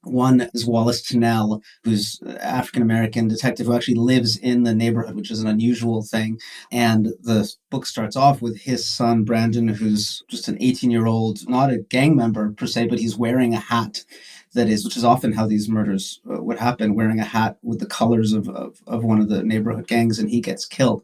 One is Wallace Tunnell, who's an African-American detective who actually lives in the neighborhood, which is an unusual thing. And the book starts off with his son, Brandon, who's just an 18-year-old, not a gang member per se, but he's wearing a hat which is often how these murders would happen, wearing a hat with the colors of one of the neighborhood gangs, and he gets killed.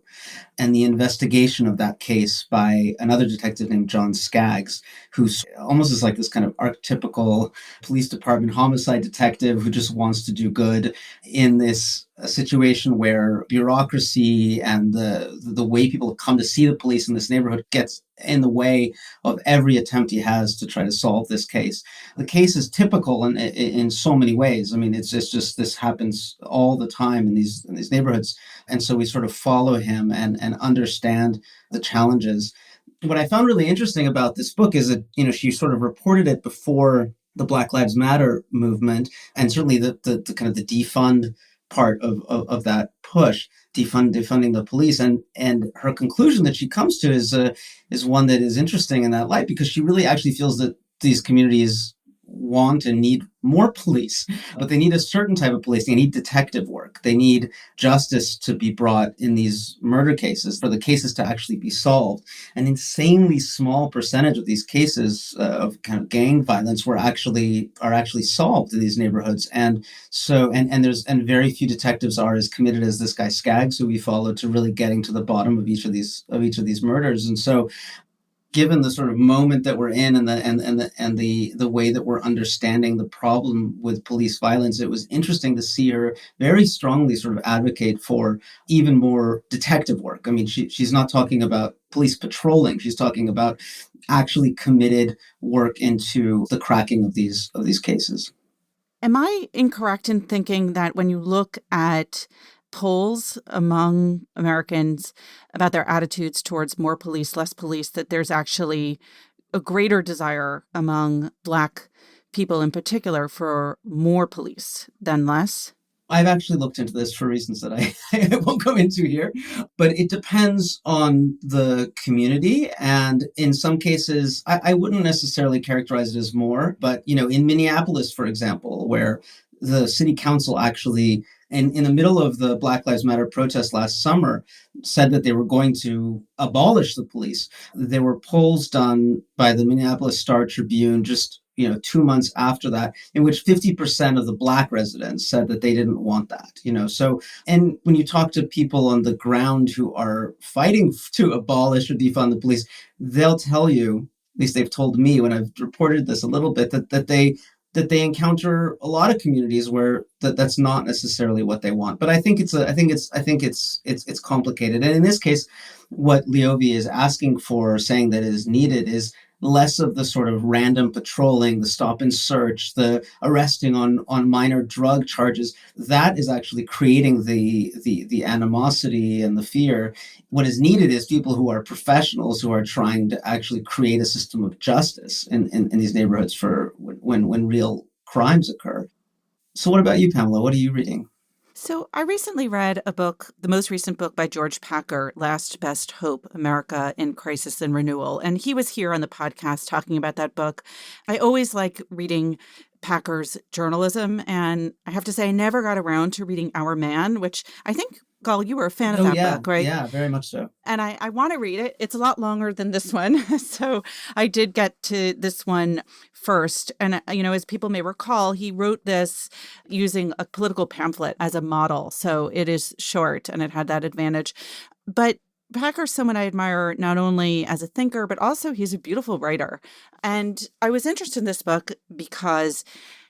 And the investigation of that case by another detective named John Skaggs, who's almost is like this kind of archetypical police department homicide detective who just wants to do good in this situation where bureaucracy and the way people come to see the police in this neighborhood gets in the way of every attempt he has to try to solve this case. The case is typical in so many ways. I mean, it's just this happens all the time in these neighborhoods. And so we sort of follow him and understand the challenges. What I found really interesting about this book is that, she sort of reported it before the Black Lives Matter movement, and certainly the kind of the defund part of that push, defunding the police. And her conclusion that she comes to is one that is interesting in that light, because she really actually feels that these communities want and need more police, but they need a certain type of police. They need detective work. They need justice to be brought in these murder cases, for the cases to actually be solved. An insanely small percentage of these cases of kind of gang violence are actually solved in these neighborhoods. And so, and very few detectives are as committed as this guy Skaggs, who we follow, to really getting to the bottom of each of these murders. And so, given the sort of moment that we're in and the way that we're understanding the problem with police violence, it was interesting to see her very strongly sort of advocate for even more detective work. I mean, she's not talking about police patrolling. She's talking about actually committed work into the cracking of these cases. Am I incorrect in thinking that when you look at polls among Americans about their attitudes towards more police, less police, that there's actually a greater desire among Black people in particular for more police than less? I've actually looked into this for reasons that I won't go into here, but it depends on the community. And in some cases, I wouldn't necessarily characterize it as more, but, in Minneapolis, for example, where the city council actually, in the middle of the Black Lives Matter protest last summer, said that they were going to abolish the police. There were polls done by the Minneapolis Star-Tribune just 2 months after that, in which 50% of the Black residents said that they didn't want that, So, and when you talk to people on the ground who are fighting to abolish or defund the police, they'll tell you, at least they've told me when I've reported this a little bit, that they encounter a lot of communities where that's not necessarily what they want. But I think it's complicated. And in this case, what Leovey is asking for, saying that is needed, is less of the sort of random patrolling, the stop and search, the arresting on minor drug charges. That is actually creating the animosity and the fear. What is needed is people who are professionals, who are trying to actually create a system of justice in these neighborhoods for when real crimes occur. So what about you, Pamela? What are you reading? So I recently read a book, the most recent book by George Packer, Last Best Hope, America in Crisis and Renewal. And he was here on the podcast talking about that book. I always like reading Packer's journalism. And I have to say, I never got around to reading Our Man, which I think Gall, you were a fan of Oh, that yeah. book, right? Yeah, very much so. And I want to read it. It's a lot longer than this one. So I did get to this one first. And, as people may recall, he wrote this using a political pamphlet as a model. So it is short and it had that advantage. But Packer's someone I admire not only as a thinker, but also he's a beautiful writer. And I was interested in this book because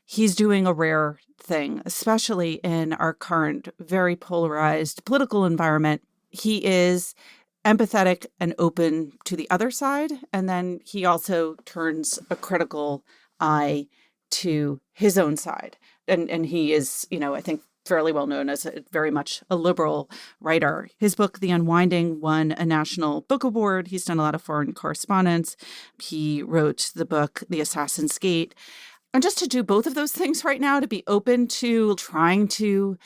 he's doing a rare thing, especially in our current very polarized political environment. He is empathetic and open to the other side. And then he also turns a critical eye to his own side. And he is, I think, fairly well known as very much a liberal writer. His book, The Unwinding, won a National Book Award. He's done a lot of foreign correspondence. He wrote the book, The Assassin's Gate. And just to do both of those things right now, to be open to trying to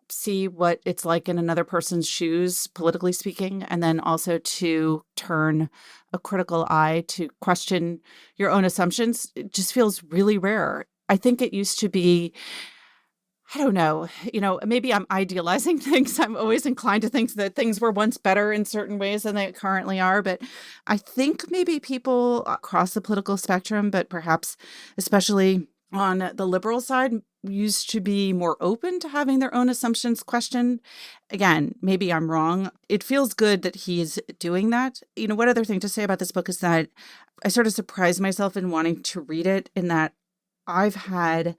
see what it's like in another person's shoes, politically speaking, and then also to turn a critical eye to question your own assumptions, it just feels really rare. I think it used to be, I don't know, maybe I'm idealizing things. I'm always inclined to think that things were once better in certain ways than they currently are. But I think maybe people across the political spectrum, but perhaps especially on the liberal side, used to be more open to having their own assumptions questioned. Again, maybe I'm wrong. It feels good that he's doing that. One other thing to say about this book is that I sort of surprised myself in wanting to read it, in that I've had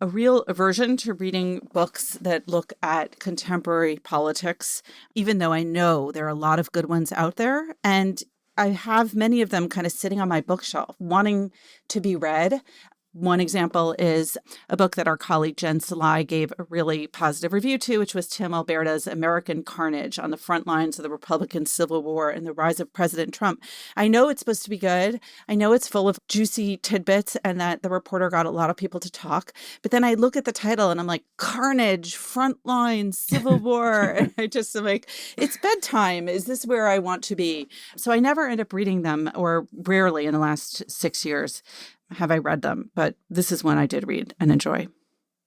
a real aversion to reading books that look at contemporary politics, even though I know there are a lot of good ones out there. And I have many of them kind of sitting on my bookshelf, wanting to be read. One example is a book that our colleague Jen Salai gave a really positive review to, which was Tim Alberta's American Carnage: On the Front Lines of the Republican Civil War and the Rise of President Trump. I know it's supposed to be good. I know it's full of juicy tidbits and that the reporter got a lot of people to talk. But then I look at the title and I'm like, Carnage, Front Lines, Civil War. And I just am like, it's bedtime. Is this where I want to be? So I never end up reading them, or rarely in the last 6 years have I read them, but this is one I did read and enjoy.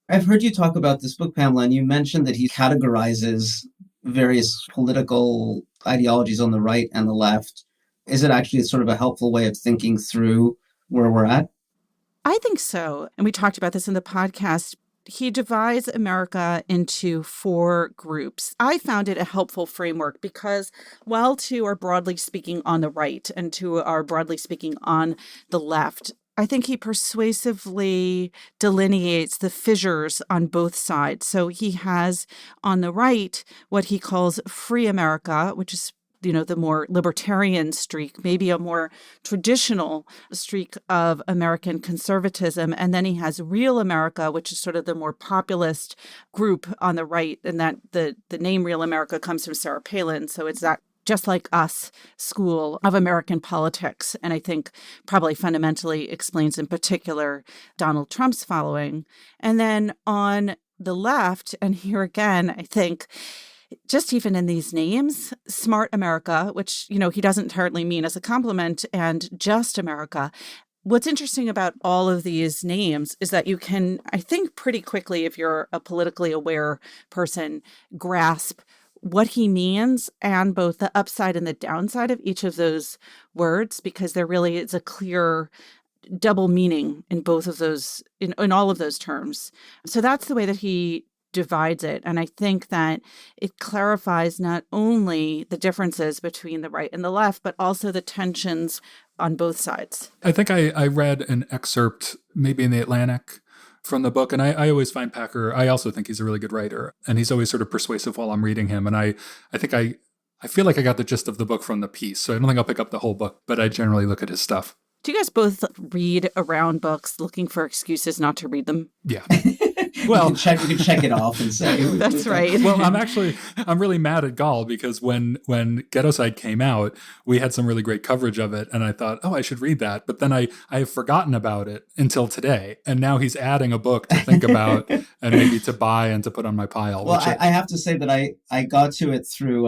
I've heard you talk about this book, Pamela, and you mentioned that he categorizes various political ideologies on the right and the left. Is it actually sort of a helpful way of thinking through where we're at? I think so. And we talked about this in the podcast. He divides America into 4 groups. I found it a helpful framework because while 2 are broadly speaking on the right and 2 are broadly speaking on the left, I think he persuasively delineates the fissures on both sides. So he has on the right what he calls free America, which is the more libertarian streak, maybe a more traditional streak of American conservatism. And then he has real America, which is sort of the more populist group on the right. And that the name Real America comes from Sarah Palin. So it's that Just Like Us school of American politics. And I think probably fundamentally explains in particular Donald Trump's following. And then on the left, and here again, I think just even in these names, Smart America, which, he doesn't entirely mean as a compliment, and Just America. What's interesting about all of these names is that you can, I think, pretty quickly, if you're a politically aware person, grasp what he means and both the upside and the downside of each of those words, because there really is a clear double meaning in both of those, in all of those terms. So that's the way that he divides it. And I think that it clarifies not only the differences between the right and the left, but also the tensions on both sides. I think I read an excerpt, maybe in the Atlantic, from the book. And I always find Packer, I also think he's a really good writer. And he's always sort of persuasive while I'm reading him. And I think I feel like I got the gist of the book from the piece. So I don't think I'll pick up the whole book, but I generally look at his stuff. Do you guys both read around books looking for excuses not to read them? Yeah. Well, you can check it off and say. That's right. Well, I'm really mad at Gall because when Ghetto-Side came out, we had some really great coverage of it. And I thought, oh, I should read that. But then I have forgotten about it until today. And now he's adding a book to think about and maybe to buy and to put on my pile. Well, I have to say that I got to it through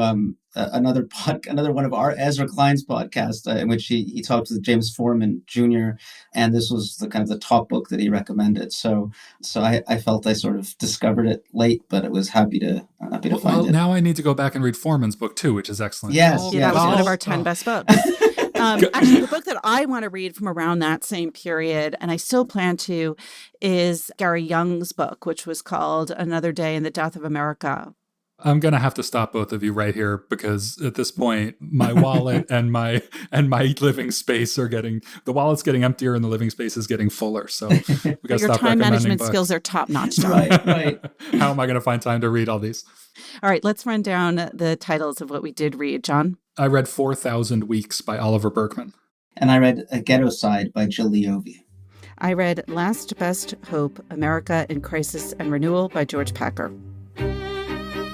another one of our Ezra Klein's podcasts in which he talked with James Foreman Jr. And this was the top book that he recommended. So I felt I sort of discovered it late, but I was happy to find it. Well, now I need to go back and read Foreman's book too, which is excellent. Yes, that was one of our 10 best books. Actually, the book that I want to read from around that same period, and I still plan to, is Gary Young's book, which was called Another Day in the Death of America. I'm going to have to stop both of you right here because at this point, my wallet and my living space the wallet's getting emptier and the living space is getting fuller. So we got to stop Your time management skills are top notch, John. Right. How am I going to find time to read all these? All right, let's run down the titles of what we did read, John. I read 4,000 Weeks by Oliver Berkman. And I read A Ghetto Side by Jill Leovy. I read Last Best Hope, America in Crisis and Renewal by George Packer.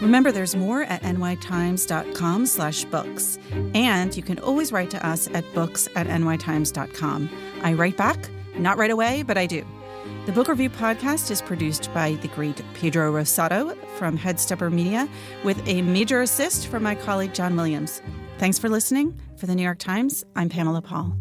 Remember, there's more at nytimes.com/books. And you can always write to us at books@nytimes.com. I write back, not right away, but I do. The Book Review podcast is produced by the great Pedro Rosado from Headstepper Media, with a major assist from my colleague John Williams. Thanks for listening. For the New York Times, I'm Pamela Paul.